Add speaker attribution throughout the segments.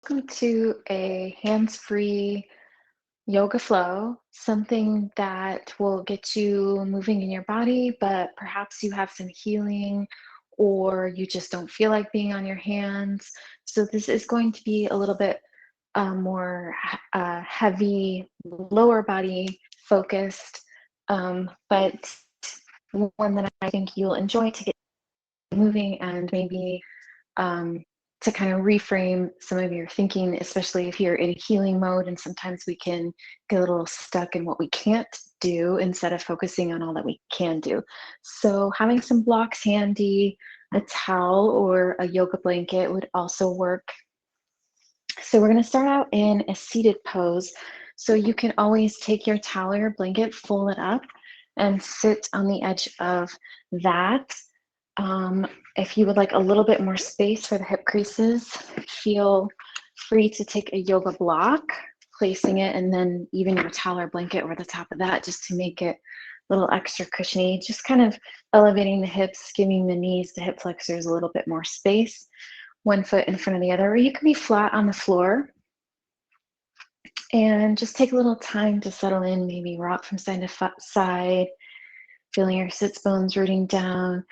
Speaker 1: Welcome to a hands-free yoga flow, something that will get you moving in your body, but perhaps you have some healing or you just don't feel like being on your hands. So, this is going to be a little bit more heavy, lower body focused, but one that I think you'll enjoy to get moving and maybe um, to kind of reframe some of your thinking, especially if you're in healing mode. And sometimes we can get a little stuck in what we can't do instead of focusing on all that we can do. So, having some blocks handy, a towel or a yoga blanket would also work. So, we're going to start out in a seated pose. So, you can always take your towel or your blanket, fold it up, and sit on the edge of that. Um, if you would like a little bit more space for the hip creases, feel free to take a yoga block, placing it, and then even your towel or blanket over the top of that just to make it a little extra cushiony, just kind of elevating the hips, giving the knees, the hip flexors a little bit more space, one foot in front of the other, or you can be flat on the floor and just take a little time to settle in, maybe rock from side to side, feeling your sits bones rooting down.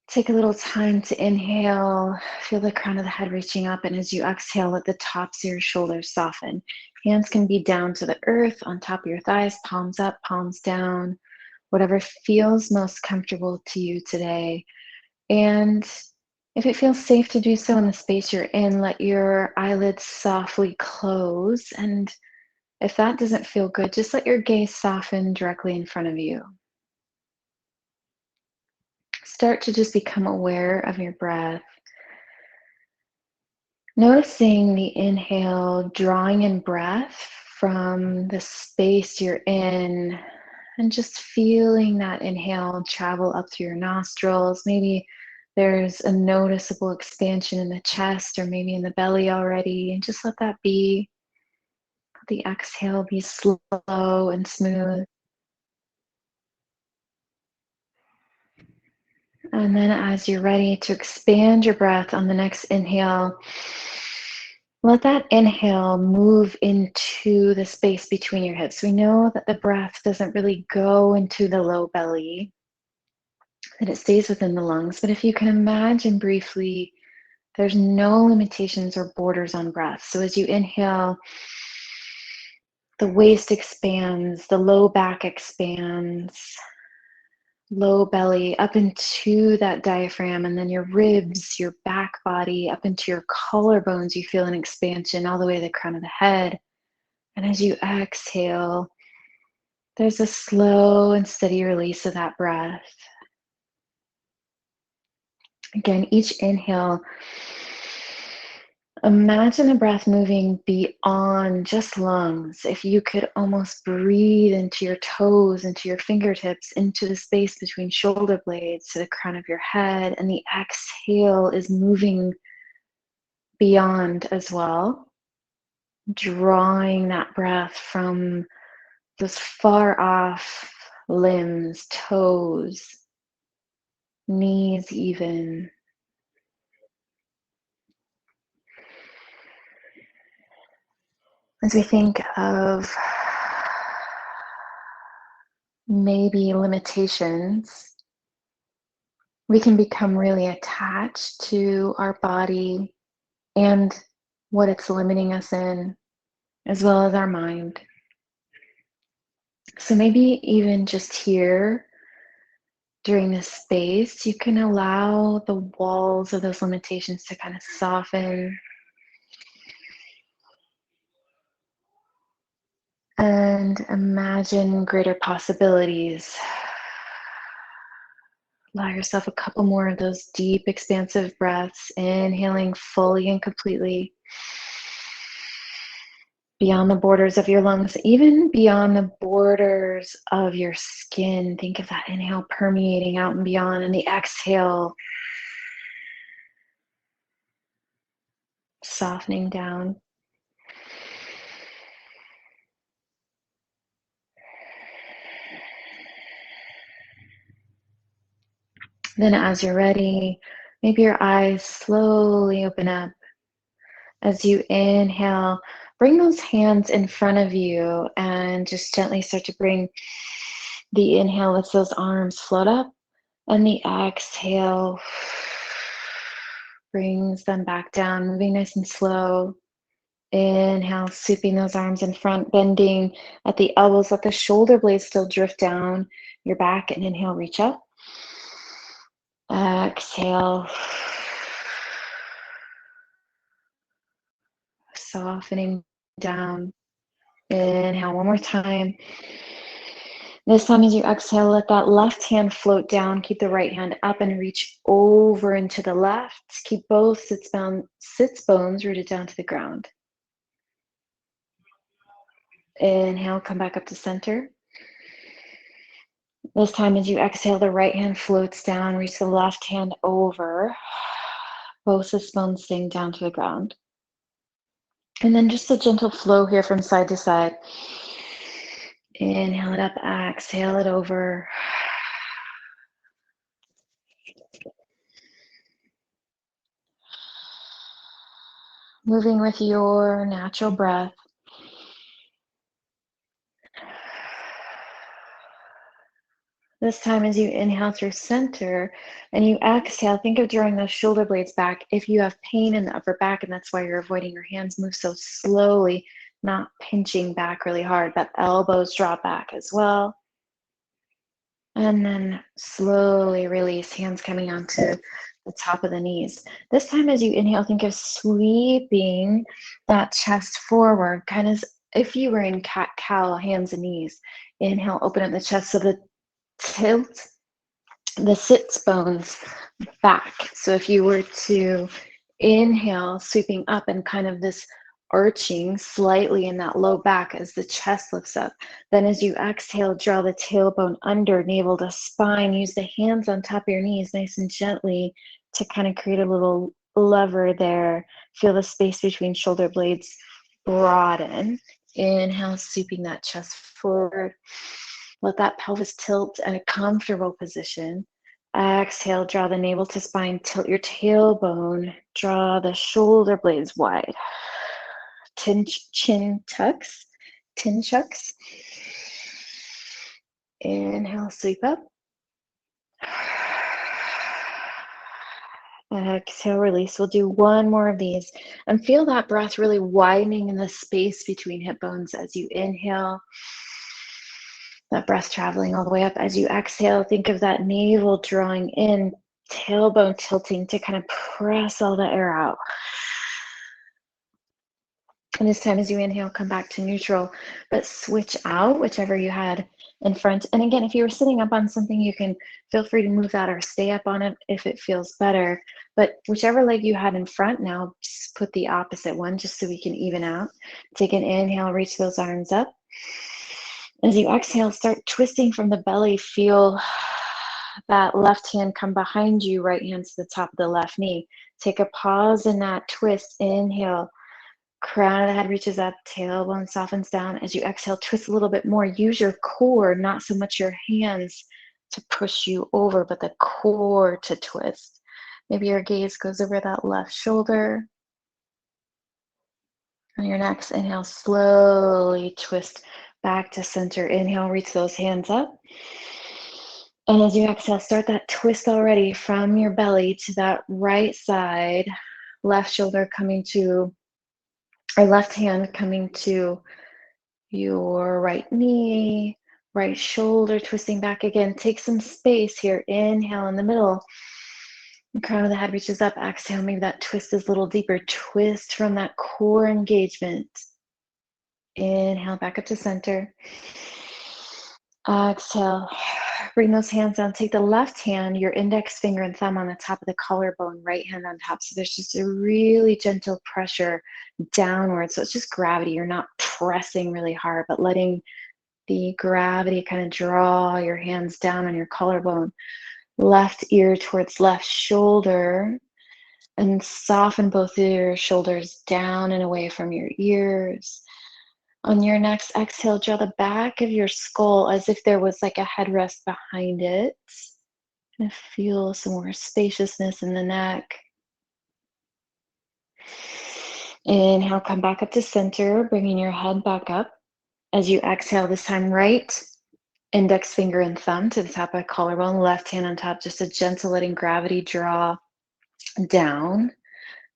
Speaker 1: Take a little time to inhale, feel the crown of the head reaching up, and as you exhale, let the tops of your shoulders soften. Hands can be down to the earth, on top of your thighs, palms up, palms down, whatever feels most comfortable to you today. And if it feels safe to do so in the space you're in, let your eyelids softly close. And if that doesn't feel good, just let your gaze soften directly in front of you. Start to just become aware of your breath. Noticing the inhale, drawing in breath from the space you're in, and just feeling that inhale travel up through your nostrils. Maybe there's a noticeable expansion in the chest or maybe in the belly already, and just let that be. Let the exhale be slow and smooth. And then, as you're ready to expand your breath on the next inhale, let that inhale move into the space between your hips. We know that the breath doesn't really go into the low belly, that it stays within the lungs. But if you can imagine briefly, there's no limitations or borders on breath. So as you inhale, the waist expands, the low back expands, low belly up into that diaphragm, and then your ribs, your back body, up into your collarbones. You feel an expansion all the way to the crown of the head. And as you exhale, there's a slow and steady release of that breath. Again, each inhale, imagine the breath moving beyond just lungs. If you could almost breathe into your toes, into your fingertips, into the space between shoulder blades to the crown of your head, and the exhale is moving beyond as well, drawing that breath from those far off limbs, toes, knees even. As we think of maybe limitations, we can become really attached to our body and what it's limiting us in, as well as our mind. So maybe even just here during this space, you can allow the walls of those limitations to kind of soften and imagine greater possibilities. Allow yourself a couple more of those deep, expansive breaths, inhaling fully and completely beyond the borders of your lungs, even beyond the borders of your skin. Think of that inhale permeating out and beyond, and the exhale softening down. Then as you're ready, maybe your eyes slowly open up As you inhale, bring those hands in front of you and just gently start to bring the inhale lets those arms float up, and the exhale brings them back down, moving nice and slow. Inhale, sweeping those arms in front, bending at the elbows, let the shoulder blades still drift down your back, and inhale, reach up. Exhale, softening down. Inhale one more time. This time as you exhale, let that left hand float down. Keep the right hand up and reach over into the left. Keep both sits bones rooted down to the ground. Inhale, come back up to center. This time as you exhale, the right hand floats down, reach the left hand over. Both sits bones staying down to the ground. And then just a gentle flow here from side to side. Inhale it up, exhale it over. Moving with your natural breath. This time as you inhale through center and you exhale, think of drawing those shoulder blades back. If you have pain in the upper back and that's why you're avoiding your hands, move so slowly, not pinching back really hard, but elbows drop back as well. And then slowly release, hands coming onto the top of the knees. This time as you inhale, think of sweeping that chest forward, kind of if you were in cat-cow, hands and knees. Inhale, open up the chest so the tilt the sits bones back. So if you were to inhale, sweeping up and kind of this arching slightly in that low back as the chest lifts up. Then as you exhale, draw the tailbone under, navel to spine. Use the hands on top of your knees nice and gently to kind of create a little lever there. Feel the space between shoulder blades broaden. Inhale, sweeping that chest forward. Let that pelvis tilt at a comfortable position. Exhale, draw the navel to spine, tilt your tailbone, draw the shoulder blades wide. Chin tucks. Inhale, sweep up. Exhale, release. We'll do one more of these. And feel that breath really widening in the space between hip bones as you inhale. That breath traveling all the way up. As you exhale, think of that navel drawing in, tailbone tilting to kind of press all the air out. And this time as you inhale, come back to neutral, but switch out whichever you had in front. And again, if you were sitting up on something, you can feel free to move that or stay up on it if it feels better. But whichever leg you had in front now, just put the opposite one just so we can even out. Take an inhale, reach those arms up. As you exhale, start twisting from the belly. Feel that left hand come behind you, right hand to the top of the left knee. Take a pause in that twist. Inhale, crown of the head reaches up, tailbone softens down. As you exhale, twist a little bit more. Use your core, not so much your hands to push you over, but the core to twist. Maybe your gaze goes over that left shoulder. On your next inhale, slowly twist back to center. Inhale, reach those hands up. And as you exhale, start that twist already from your belly to that right side, left shoulder coming to, or left hand coming to your right knee, right shoulder, twisting back again. Take some space here. Inhale in the middle. The crown of the head reaches up. Exhale, maybe that twist is a little deeper. Twist from that core engagement. Inhale, back up to center. Exhale, bring those hands down. Take the left hand, your index finger and thumb on the top of the collarbone, right hand on top. So there's just a really gentle pressure downward. So it's just gravity. You're not pressing really hard, but letting the gravity kind of draw your hands down on your collarbone. Left ear towards left shoulder, and soften both of your shoulders down and away from your ears. On your next exhale, draw the back of your skull as if there was like a headrest behind it. And feel some more spaciousness in the neck. Inhale, come back up to center, bringing your head back up. As you exhale, this time right index finger and thumb to the top of the collarbone, left hand on top, just a gentle letting gravity draw down.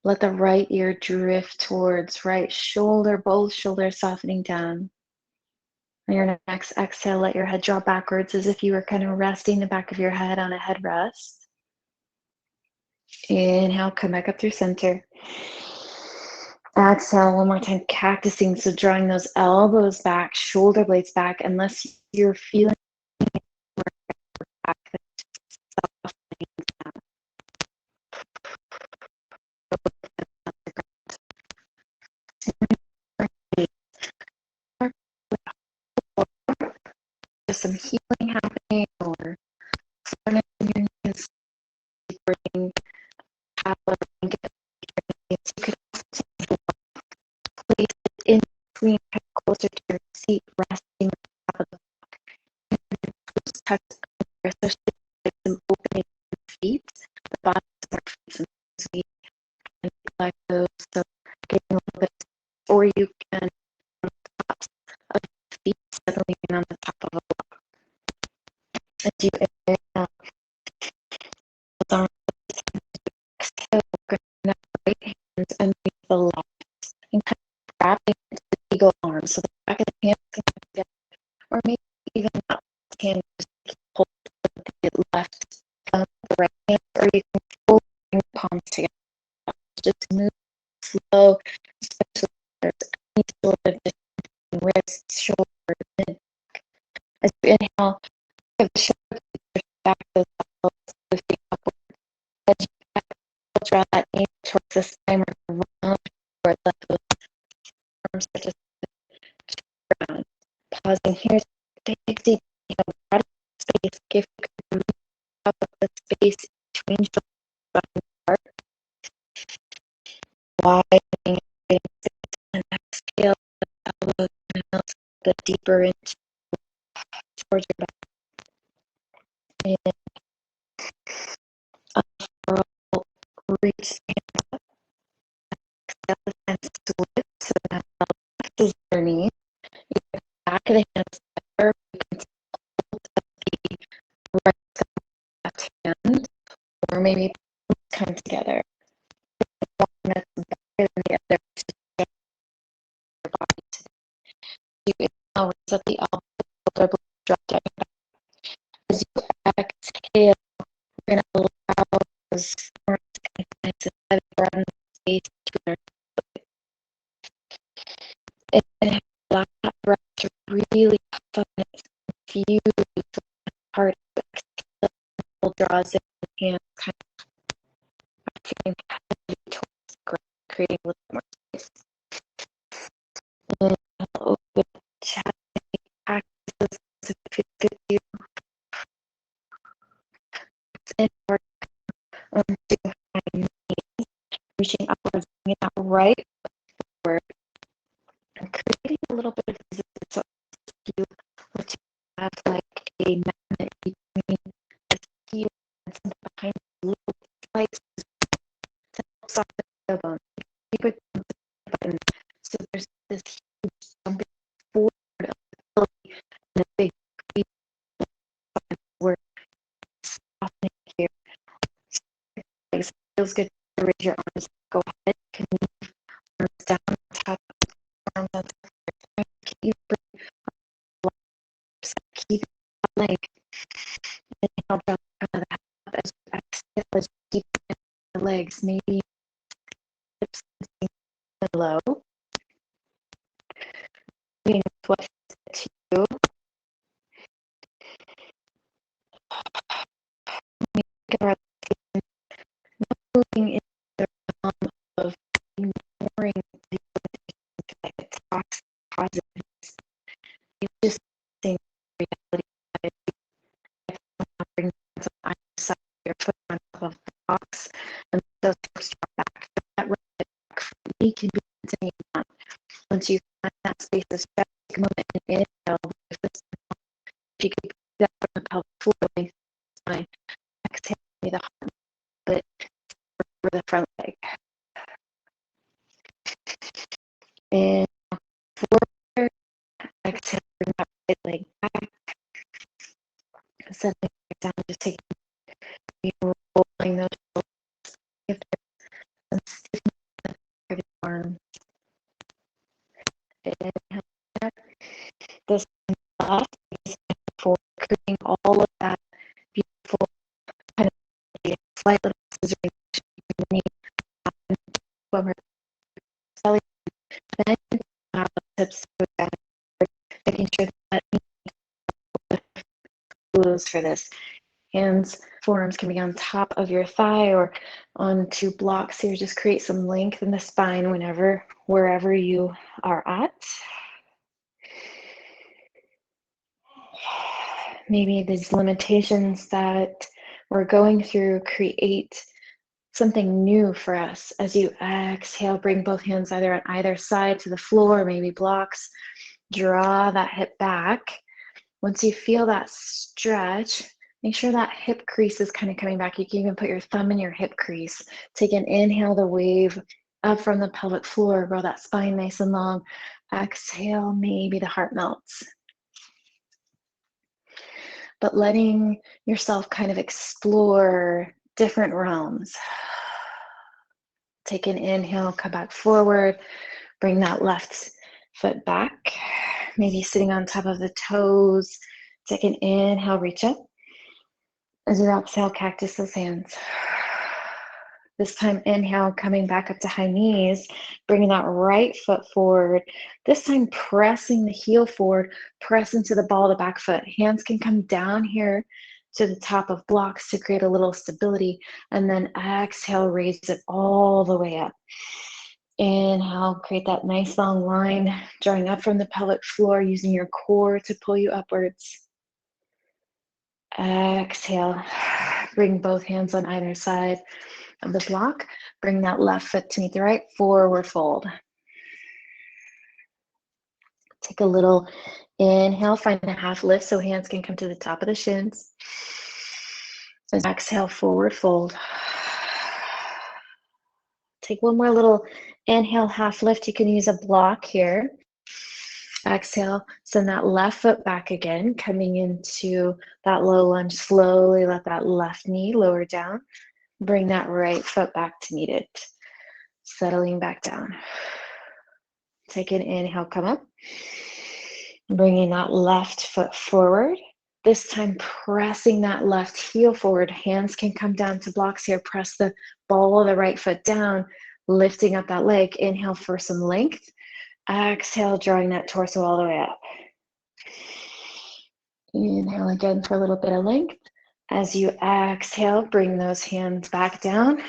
Speaker 1: Let the right ear drift towards right shoulder, both shoulders softening down. On your next exhale, let your head drop backwards as if you were kind of resting the back of your head on a headrest. Inhale, come back up through center. Exhale, one more time, cactusing. So drawing those elbows back, shoulder blades back, unless you're feeling back. There's some healing happening, or soreness in your knees, bring power, you could also place it in between, closer to your seat, resting on top of the touch, especially like some opening feet, the bottom of our feet, sometimes we can like those, so getting a little bit, or you can on the tops of the feet, settling in on the top of a block. As you inhale, exhale, grab the right hands underneath the left, and kind of wrapping into the eagle arm, so the back of the hands can come together, or maybe even not hand, just hold the left thumb, the right hand, or you can fold your palms together. Just move slow, especially if there's any sort of wrists, shoulders, and as you inhale, give the shoulders back, those elbows, the feet upward. As you exhale, draw that knee towards the spine, round forward, let those arms start to ground. Pausing here, take deep inhale, out of space, give up the space between shoulders and heart, widening and exhale, the elbows and the deeper into towards your back. And unfurl, reach hands up, exhale and switch, so that left is underneath. You can back of the hands together, you can hold the right left hand, or maybe come together. One that's better than the other to get your body to. You inhale, raise up the elbow, shoulder blades drop down. As you exhale, we're going to allow those arms to connect to the broaden space between our. And allow that breath to really puff up and infuse the part of the exhale, draws in the hands, kind of feeling heavy towards the ground, creating a little bit more space. And open chest, practices if it feels good to you. Inward onto my knees, reaching upwards, bringing that right forward, and creating a little bit of resistance. So you want to have like a magnet between the heel and something behind the little slices to help soften the bone. Keep it button. So there's this huge jumping forward ability and a big creep. We're softening here. It feels good to raise your arms. Go ahead. Can you arms down, top, arms on top. Keep leg. Inhale, drop the half as you exhale, as you keep the legs, maybe hips low. Being twist to moving into the realm of ignoring the toxic positives. You just think reality that you bring on side your foot on top of the box and those hips drop back. That right back me can be continuing on. Once you find that space of stretch, take a moment and inhale. If you can put that on the pelvic floor, fine. Exhale, the heart, but for the front leg. And forward, exhale, bring that right leg back. Settling down, just taking rolling those shoulders and stiffening the arm. Inhale back. This left for creating all of that beautiful kind of slight little scissoring beneath over belly. Then hips back, making sure that close for this. Hands, forearms can be on top of your thigh or onto blocks here. Just create some length in the spine wherever you are at. Maybe these limitations that we're going through create something new for us. As you exhale, bring both hands either on either side to the floor, maybe blocks. Draw that hip back. Once you feel that stretch, make sure that hip crease is kind of coming back. You can even put your thumb in your hip crease. Take an inhale to wave up from the pelvic floor. Grow that spine nice and long. Exhale, maybe the heart melts. But letting yourself kind of explore different realms. Take an inhale, come back forward. Bring that left foot back. Maybe sitting on top of the toes. Take an inhale, reach up. As you exhale, cactus those hands. This time, inhale, coming back up to high knees, bringing that right foot forward. This time, pressing the heel forward, press into the ball of the back foot. Hands can come down here to the top of blocks to create a little stability. And then exhale, raise it all the way up. Inhale, create that nice long line, drawing up from the pelvic floor, using your core to pull you upwards. Exhale, bring both hands on either side of the block. Bring that left foot to meet the right, forward fold. Take a little inhale, find a half lift so hands can come to the top of the shins. Exhale, forward fold. Take one more little inhale, half lift. You can use a block here. Exhale, send that left foot back again, coming into that low lunge. Slowly let that left knee lower down. Bring that right foot back to meet it. Settling back down. Take an inhale, come up. Bringing that left foot forward. This time pressing that left heel forward. Hands can come down to blocks here. Press the ball of the right foot down, lifting up that leg. Inhale for some length. Exhale, drawing that torso all the way up. Inhale again for a little bit of length. As you exhale, bring those hands back down.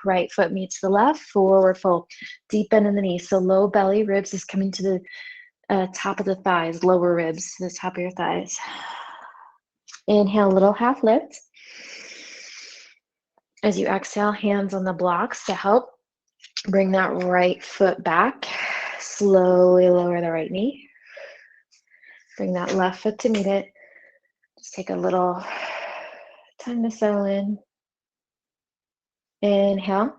Speaker 1: Right foot meets the left, forward fold. Deep bend in the knees. So low belly, ribs is coming to the top of the thighs, lower ribs to the top of your thighs. Inhale, little half lift. As you exhale, hands on the blocks to help. Bring that right foot back. Slowly lower the right knee. Bring that left foot to meet it. Just take a little time to settle in. Inhale.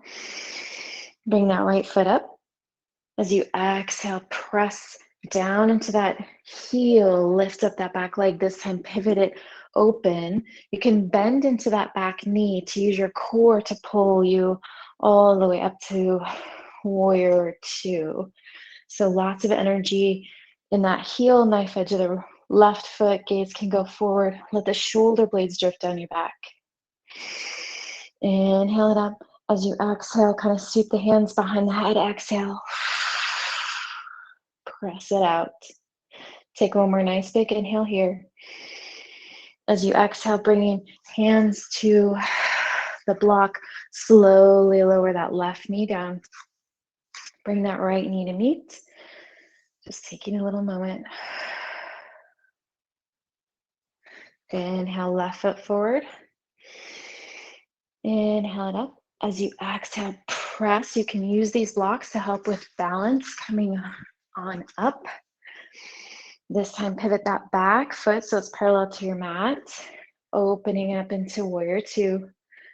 Speaker 1: Bring that right foot up. As you exhale, press down into that heel. Lift up that back leg. This time, pivot it open. You can bend into that back knee to use your core to pull you all the way up to warrior two. So lots of energy in that heel, knife edge of the left foot. Gaze can go forward. Let the shoulder blades drift down your back. Inhale it up. As you exhale, kind of sweep the hands behind the head. Exhale. Press it out. Take one more nice big inhale here. As you exhale, bringing hands to the block, slowly lower that left knee down. Bring that right knee to meet. Just taking a little moment. Inhale, left foot forward. Inhale it up. As you exhale, press. You can use these blocks to help with balance coming on up. This time, pivot that back foot so it's parallel to your mat. Opening up into warrior two.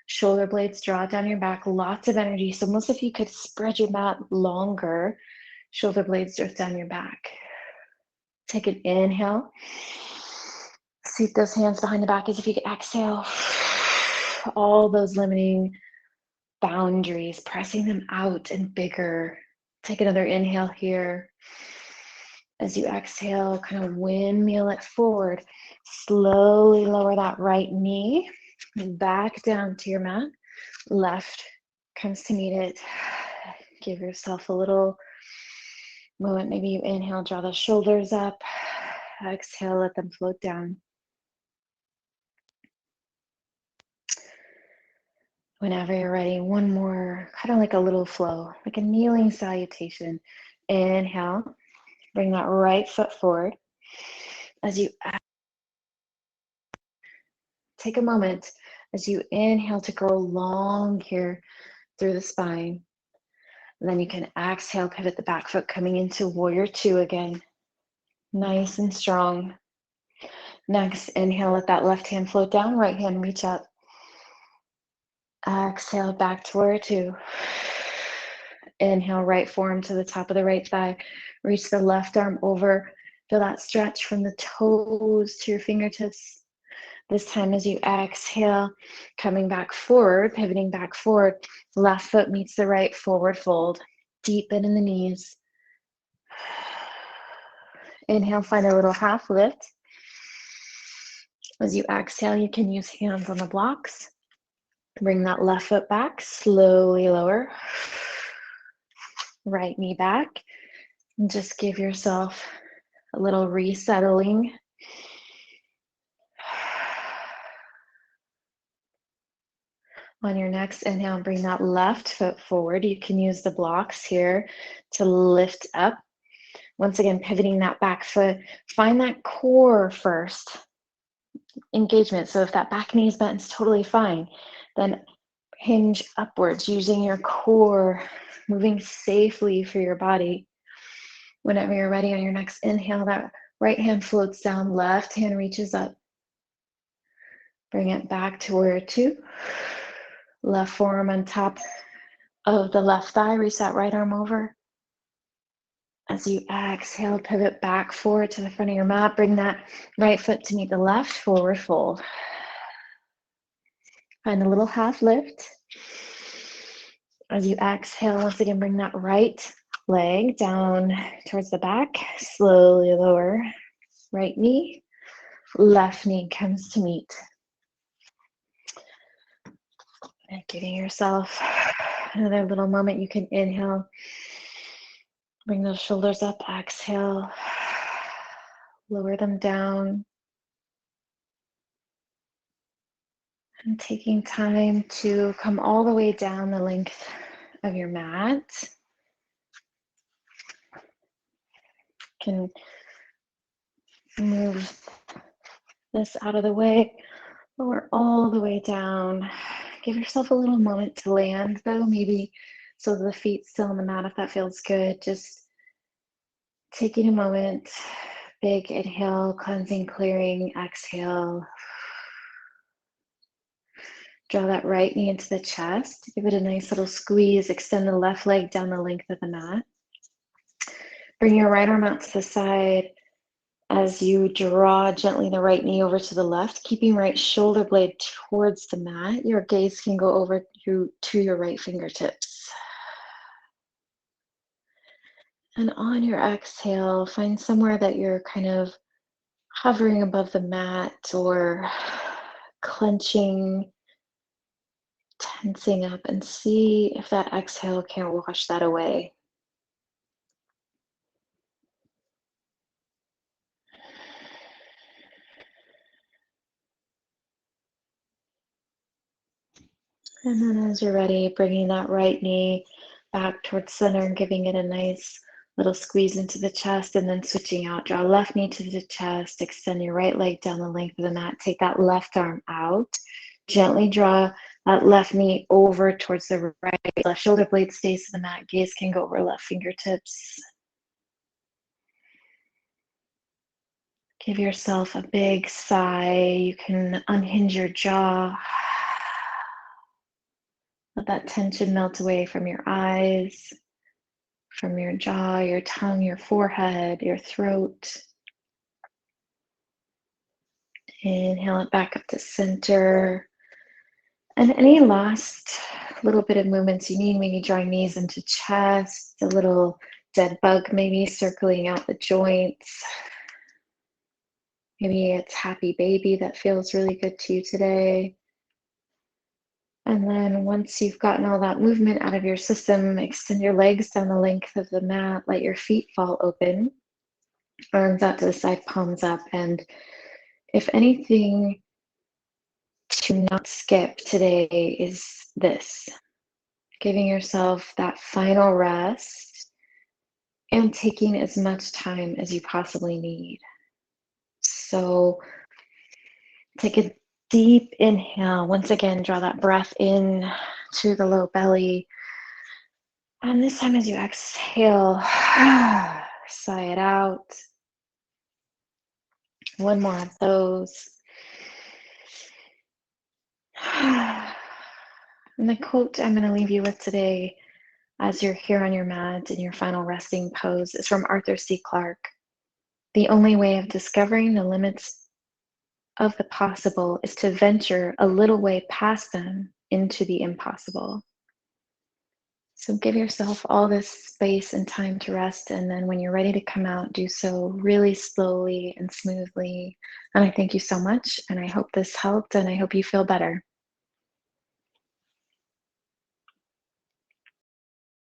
Speaker 1: Shoulder blades draw down your back. Lots of energy. So almost if you could spread your mat longer, Shoulder blades drift down your back. Take an inhale. Seat those hands behind the back as if you could exhale. All those limiting boundaries, pressing them out and bigger. Take another inhale here. As you exhale, kind of windmill it forward. Slowly lower that right knee back down to your mat. Left comes to meet it. Give yourself a little moment. Maybe you inhale, draw the shoulders up. Exhale, let them float down. Whenever you're ready, one more, kind of like a little flow, like a kneeling salutation. Inhale, bring that right foot forward. As you take a moment, as you inhale to grow long here through the spine. And then you can exhale, pivot the back foot, coming into warrior two again. Nice and strong. Next, inhale, let that left hand float down, right hand reach up. Exhale, back to warrior two. Inhale, right forearm to the top of the right thigh. Reach the left arm over. Feel that stretch from the toes to your fingertips. This time as you exhale, coming back forward, pivoting back forward, left foot meets the right, forward fold. Deepen in the knees. Inhale, find a little half lift. As you exhale, you can use hands on the blocks. Bring that left foot back, slowly lower. Right knee back. And just give yourself a little resettling. On your next inhale, bring that left foot forward. You can use the blocks here to lift up. Once again, pivoting that back foot. Find that core first. Engagement. So if that back knee is bent, it's totally fine. Then hinge upwards, using your core, moving safely for your body. Whenever you're ready on your next inhale, that right hand floats down, left hand reaches up. Bring it back to warrior two. Left forearm on top of the left thigh, reach that right arm over. As you exhale, pivot back forward to the front of your mat. Bring that right foot to meet the left, forward fold. Find a little half lift. As you exhale, once again, bring that right leg down towards the back. Slowly lower. Right knee, left knee comes to meet. And giving yourself another little moment. You can inhale. Bring those shoulders up. Exhale. Lower them down. And taking time to come all the way down the length of your mat. You can move this out of the way. Lower all the way down. Give yourself a little moment to land though, maybe so the feet still on the mat if that feels good. Just taking a moment. Big inhale, cleansing, clearing, exhale. Draw that right knee into the chest. Give it a nice little squeeze. Extend the left leg down the length of the mat. Bring your right arm out to the side as you draw gently the right knee over to the left, keeping right shoulder blade towards the mat. Your gaze can go over to your right fingertips. And on your exhale, find somewhere that you're kind of hovering above the mat or clenching, tensing up, and see if that exhale can't wash that away. And then as you're ready, bringing that right knee back towards center and giving it a nice little squeeze into the chest, and then switching out. Draw left knee to the chest, extend your right leg down the length of the mat. Take that left arm out. Gently draw that left knee over towards the right. Left shoulder blade stays to the mat. Gaze can go over left fingertips. Give yourself a big sigh. You can unhinge your jaw. Let that tension melt away from your eyes, from your jaw, your tongue, your forehead, your throat. Inhale it back up to center. And any last little bit of movements you need, maybe drawing knees into chest, a little dead bug maybe circling out the joints. Maybe it's happy baby that feels really good to you today. And then once you've gotten all that movement out of your system, extend your legs down the length of the mat, let your feet fall open, arms out to the side, palms up. And if anything to not skip today is this, giving yourself that final rest and taking as much time as you possibly need. So take a deep inhale. Once again, draw that breath in to the low belly. And this time as you exhale, sigh it out. One more of those. And the quote I'm going to leave you with today as you're here on your mat in your final resting pose is from Arthur C. Clarke. The only way of discovering the limits of the possible is to venture a little way past them into the impossible. So give yourself all this space and time to rest, and then when you're ready to come out, do so really slowly and smoothly. And I thank you so much, and I hope this helped, and I hope you feel better.